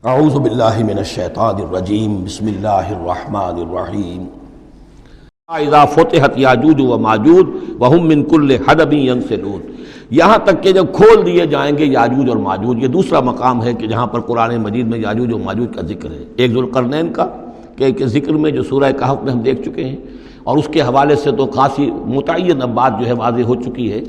اعوذ باللہ من الشیطان الرجیم بسم اللہ الرحمن الرحیم اذا فتحت یاجوج و ماجوج وہم من کل حدب ینسلون، یہاں تک کہ جب کھول دیے جائیں گے یاجوج اور ماجوج۔ یہ دوسرا مقام ہے کہ جہاں پر قرآن مجید میں یاجوج و ماجوج کا ذکر ہے۔ ایک ذوالقرنین کا کہ ذکر میں جو سورہ کہف میں ہم دیکھ چکے ہیں، اور اس کے حوالے سے تو خاصی متعین اب بات جو ہے واضح ہو چکی ہے۔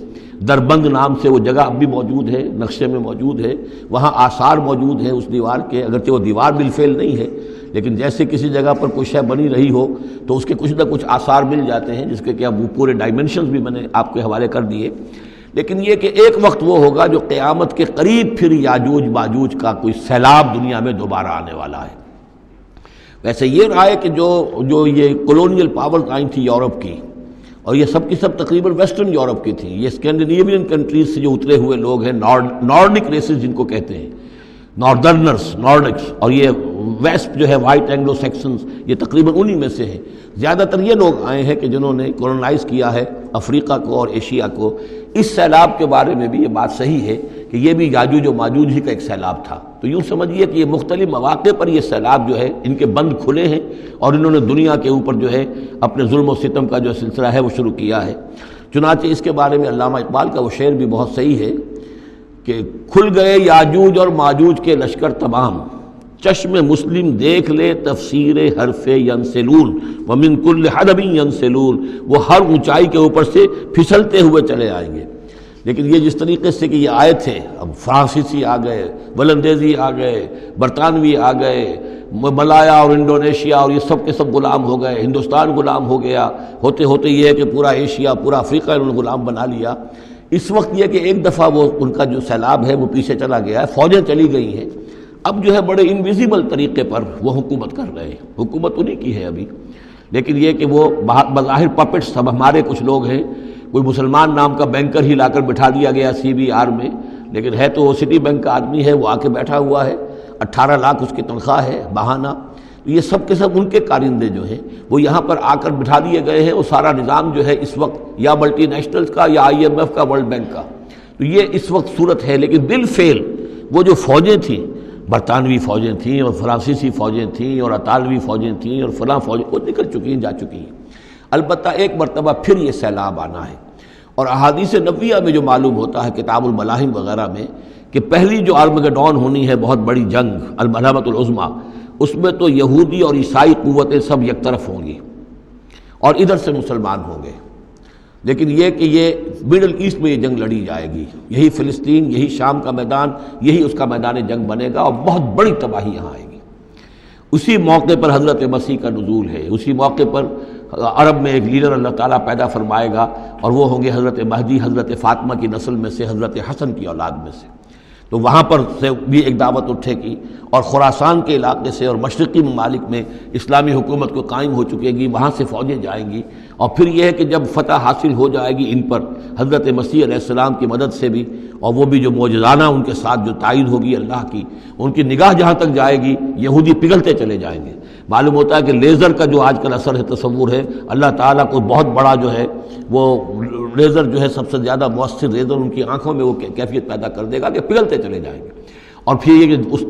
دربند نام سے وہ جگہ اب بھی موجود ہے، نقشے میں موجود ہے، وہاں آثار موجود ہیں اس دیوار کے، اگرچہ وہ دیوار بالفعل نہیں ہے، لیکن جیسے کسی جگہ پر کوئی شے بنی رہی ہو تو اس کے کچھ نہ کچھ آثار مل جاتے ہیں، جس کے کہ اب وہ پورے ڈائمنشنز بھی میں نے آپ کے حوالے کر دیے۔ لیکن یہ کہ ایک وقت وہ ہوگا جو قیامت کے قریب پھر یاجوج ماجوج کا کوئی سیلاب دنیا میں دوبارہ آنے والا ہے۔ ویسے یہ رہا ہے کہ جو یہ کولونیل پاورز آئی تھی یورپ کی، اور یہ سب کی سب تقریباً ویسٹرن یورپ کی تھیں، یہ اسکینڈینیوین کنٹریز سے جو اترے ہوئے لوگ ہیں، نارڈک ریسز جن کو کہتے ہیں، ناردرنرز، نارڈکس، اور یہ ویسٹ جو ہے وائٹ اینگلو سیکسنز، یہ تقریباً انہی میں سے ہیں۔ زیادہ تر یہ لوگ آئے ہیں کہ جنہوں نے کولونائز کیا ہے افریقہ کو اور ایشیا کو۔ اس سیلاب کے بارے میں بھی یہ بات صحیح ہے کہ یہ بھی یاجوج و ماجوج ہی کا ایک سیلاب تھا۔ تو یوں سمجھیے کہ یہ مختلف مواقع پر یہ سیلاب جو ہے ان کے بند کھلے ہیں، اور انہوں نے دنیا کے اوپر جو ہے اپنے ظلم و ستم کا جو سلسلہ ہے وہ شروع کیا ہے۔ چنانچہ اس کے بارے میں علامہ اقبال کا وہ شعر بھی بہت صحیح ہے کہ کھل گئے یاجوج اور ماجوج کے لشکر تمام، چشم مسلم دیکھ لے تفسیر حرف ینسلون ومن کل حدب ینسلون، وہ ہر اونچائی کے اوپر سے پھسلتے ہوئے چلے آئیں گے۔ لیکن یہ جس طریقے سے کہ یہ آئے تھے، اب فرانسیسی آ گئے، ولندیزی آ گئے، برطانوی آ گئے، ملایا اور انڈونیشیا، اور یہ سب کے سب غلام ہو گئے، ہندوستان غلام ہو گیا، ہوتے ہوتے یہ ہے کہ پورا ایشیا، پورا افریقہ انہوں نے غلام بنا لیا۔ اس وقت یہ کہ ایک دفعہ وہ ان کا جو سیلاب ہے وہ پیچھے چلا گیا ہے، فوجیں چلی گئی ہیں، اب جو ہے بڑے انویزیبل طریقے پر وہ حکومت کر رہے ہیں۔ حکومت انہی کی ہے ابھی، لیکن یہ کہ وہ بظاہر پپٹس سب ہمارے کچھ لوگ ہیں، کوئی مسلمان نام کا بینکر ہی لا کر بٹھا دیا گیا CBR میں، لیکن ہے تو وہ سٹی بینک کا آدمی ہے، وہ آ کے بیٹھا ہوا ہے، 18 لاکھ اس کی تنخواہ ہے بہانہ۔ یہ سب کے سب ان کے کارندے جو ہیں وہ یہاں پر آ کر بٹھا دیے گئے ہیں۔ وہ سارا نظام جو ہے اس وقت یا ملٹی نیشنلز کا یا IMF کا، ورلڈ بینک کا، تو یہ اس وقت صورت ہے۔ لیکن بالفعل وہ جو فوجیں تھیں، برطانوی فوجیں تھیں اور فرانسیسی فوجیں تھیں اور اطالوی فوجیں تھیں اور فلاں فوجیں، وہ نکل چکی ہیں، جا چکی ہیں۔ البتہ ایک مرتبہ پھر یہ سیلاب آنا ہے، اور احادیث نبویہ میں جو معلوم ہوتا ہے کتاب الملاحم وغیرہ میں کہ پہلی جو آرمگڈون ہونی ہے، بہت بڑی جنگ، الملحمۃ العظمیٰ، اس میں تو یہودی اور عیسائی قوتیں سب یک طرف ہوں گی اور ادھر سے مسلمان ہوں گے۔ لیکن یہ کہ یہ مڈل ایسٹ میں یہ جنگ لڑی جائے گی، یہی فلسطین، یہی شام کا میدان، یہی اس کا میدان جنگ بنے گا، اور بہت بڑی تباہی یہاں آئے گی۔ اسی موقع پر حضرت مسیح کا نزول ہے، اسی موقع پر عرب میں ایک لیڈر اللہ تعالیٰ پیدا فرمائے گا، اور وہ ہوں گے حضرت مہدی، حضرت فاطمہ کی نسل میں سے، حضرت حسن کی اولاد میں سے۔ تو وہاں پر سے بھی ایک دعوت اٹھے گی، اور خراسان کے علاقے سے اور مشرقی ممالک میں اسلامی حکومت کو قائم ہو چکے گی، وہاں سے فوجیں جائیں گی۔ اور پھر یہ ہے کہ جب فتح حاصل ہو جائے گی ان پر حضرت مسیح علیہ السلام کی مدد سے بھی، اور وہ بھی جو معجزانہ ان کے ساتھ جو تائید ہوگی اللہ کی، ان کی نگاہ جہاں تک جائے گی یہودی پگھلتے چلے جائیں گے۔ معلوم ہوتا ہے کہ لیزر کا جو آج کل اثر ہے، تصور ہے، اللہ تعالیٰ کو بہت بڑا جو ہے وہ لیزر جو ہے سب سے زیادہ مؤثر لیزر ان کی آنکھوں میں وہ کیفیت پیدا کر دے گا کہ پگھلتے چلے جائیں گے۔ اور پھر یہ کہ اس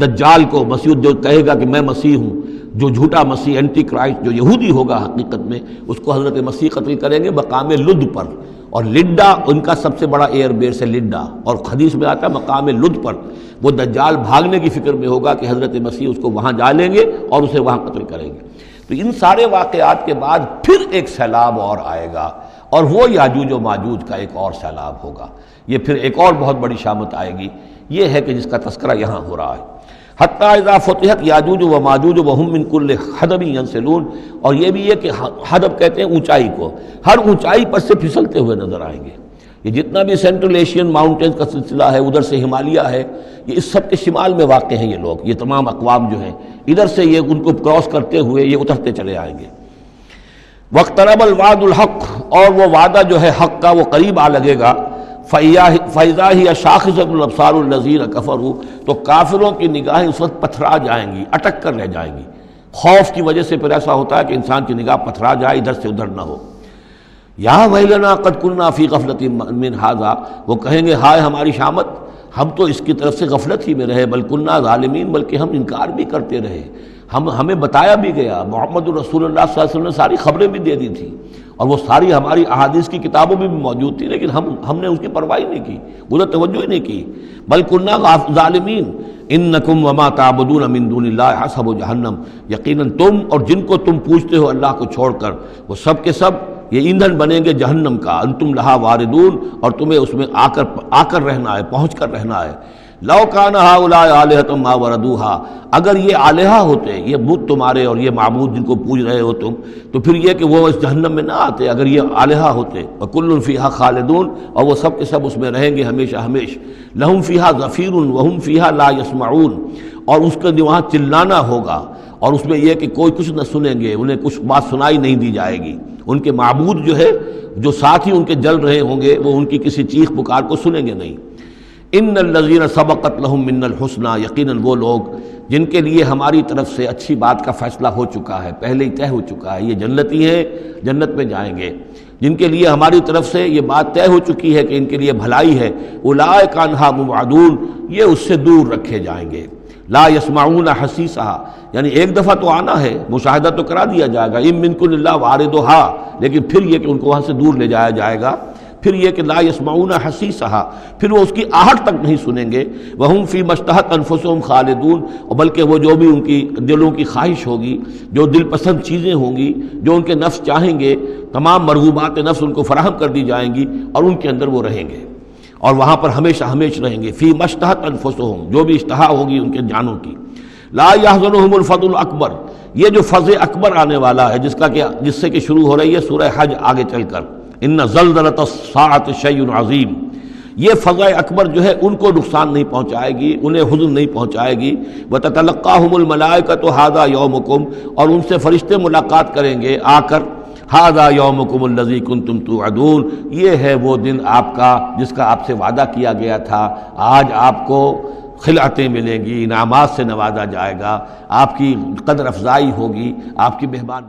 دجال کو مسیح جو کہے گا کہ میں مسیح ہوں، جو جھوٹا مسیح اینٹی کرائسٹ جو یہودی ہوگا حقیقت میں، اس کو حضرت مسیح قتل کریں گے مقام لد پر، اور لڈا ان کا سب سے بڑا ایئر بیس ہے لڈا، اور حدیث میں آتا ہے مقام لد پر وہ دجال بھاگنے کی فکر میں ہوگا کہ حضرت مسیح اس کو وہاں جا لیں گے اور اسے وہاں قتل کریں گے۔ تو ان سارے واقعات کے بعد پھر ایک سیلاب اور آئے گا، اور وہ یاجوج و ماجوج کا ایک اور سیلاب ہوگا۔ یہ پھر ایک اور بہت بڑی شامت آئے گی، یہ ہے کہ جس کا تذکرہ یہاں ہو رہا ہے۔ حتی اذا فتحت یاجوج و ماجوج وہم من کل حدب ینسلون، اور یہ بھی ہے کہ حدب کہتے ہیں اونچائی کو، ہر اونچائی پر سے پھسلتے ہوئے نظر آئیں گے۔ یہ جتنا بھی سینٹرل ایشین ماؤنٹینز کا سلسلہ ہے، ادھر سے ہمالیہ ہے، یہ اس سب کے شمال میں واقع ہیں یہ لوگ، یہ تمام اقوام جو ہیں ادھر سے یہ ان کو کراس کرتے ہوئے یہ اترتے چلے آئیں گے۔ واقترب الوعد الحق، اور وہ وعدہ جو ہے حق کا وہ قریب آ لگے گا۔ فَإِذَا هِيَ شَاخِصَةُ الْأَبْصَارُ الَّذِينَ كَفَرُوا، تو کافروں کی نگاہیں اس وقت پتھرا جائیں گی، اٹک کر رہ جائیں گی۔ خوف کی وجہ سے پھر ایسا ہوتا ہے کہ انسان کی نگاہ پتھرا جائے، ادھر سے ادھر نہ ہو۔ یا ویلنا قد کنا فی غفلۃ من ھذا، وہ کہیں گے ہائے ہماری شامت، ہم تو اس کی طرف سے غفلت ہی میں رہے، بل کننا ظالمین، بلکہ ہم انکار بھی کرتے رہے، ہمیں بتایا بھی گیا، محمد رسول اللہ صلی اللہ علیہ وسلم نے ساری خبریں بھی دے دی تھی، اور وہ ساری ہماری احادیث کی کتابوں میں بھی موجود تھی، لیکن ہم نے اس کی پرواہ ہی نہیں کی، ادھر توجہ ہی نہیں کی۔ بل کننا ظالمین انکم وما تعبدون من دون اللہ حسب جہنم، یقیناً تم اور جن کو تم پوجتے ہو اللہ کو چھوڑ کر، وہ سب کے سب یہ ایندھن بنیں گے جہنم کا، انتم لہا واردون، اور تمہیں اس میں آ کر رہنا ہے، پہنچ کر رہنا ہے۔ لو کان ہؤلاء آلہۃ ما وردوہا، اگر یہ آلہہ ہوتے، یہ بت تمہارے اور یہ معبود جن کو پوج رہے ہو تم، تو پھر یہ کہ وہ اس جہنم میں نہ آتے اگر یہ آلہہ ہوتے۔ وکل فیہا خالدون، اور وہ سب کے سب اس میں رہیں گے ہمیشہ ہمیش۔ لہم فیہا زفیر وہم فیہا لا یسمعون، اور اس کے وہاں چلانا ہوگا، اور اس میں یہ کہ کوئی کچھ نہ سنیں گے، انہیں کچھ بات سنائی نہیں دی جائے گی۔ ان کے معبود جو ہے، جو ساتھی ان کے جل رہے ہوں گے، وہ ان کی کسی چیخ پکار کو سنیں گے نہیں۔ ان الذین سبقت لہم من الحسنی، یقیناً وہ لوگ جن کے لیے ہماری طرف سے اچھی بات کا فیصلہ ہو چکا ہے، پہلے ہی طے ہو چکا ہے، یہ جنتی ہیں، جنت میں جائیں گے، جن کے لیے ہماری طرف سے یہ بات طے ہو چکی ہے کہ ان کے لیے بھلائی ہے، اولئک عنہا مبعدون، یہ اس سے دور رکھے جائیں گے۔ لا یسمعون حسیسہا، یعنی ایک دفعہ تو آنا ہے، مشاہدہ تو کرا دیا جائے گا، ان منکم الا واردھا، لیکن پھر یہ کہ ان کو وہاں سے دور لے جایا جائے گا، پھر یہ کہ لا یسمعون حسیسہا، پھر وہ اس کی آہٹ تک نہیں سنیں گے، وہم فی ما اشتہت انفسہم خالدون، اور بلکہ وہ جو بھی ان کی دلوں کی خواہش ہوگی، جو دل پسند چیزیں ہوں گی، جو ان کے نفس چاہیں گے، تمام مرغوبات نفس ان کو فراہم کر دی جائیں گی، اور ان کے اندر وہ رہیں گے، اور وہاں پر ہمیشہ ہمیشہ رہیں گے۔ فی ما اشتہت انفسہم، جو بھی اشتہا ہوگی ان کے جانوں کی۔ لا یحزنہم الفزع الاکبر، یہ جو فزع اکبر آنے والا ہے، جس سے کہ شروع ہو رہی ہے سورہ حج آگے چل کر، ان زلزلۃ الساعۃ شیء عظیم، یہ فزع اکبر جو ہے ان کو نقصان نہیں پہنچائے گی، انہیں حزن نہیں پہنچائے گی۔ وتتلقاہم الملائکۃ ھذا یومکم، اور ان سے فرشتے ملاقات کریں گے آ کر، ھذا یومکم الذی کنتم توعدون، یہ ہے وہ دن آپ کا جس کا آپ سے وعدہ کیا گیا تھا، آج آپ کو خلعتیں ملیں گی، انعامات سے نوازا جائے گا، آپ کی قدر افزائی ہوگی، آپ کی مہمان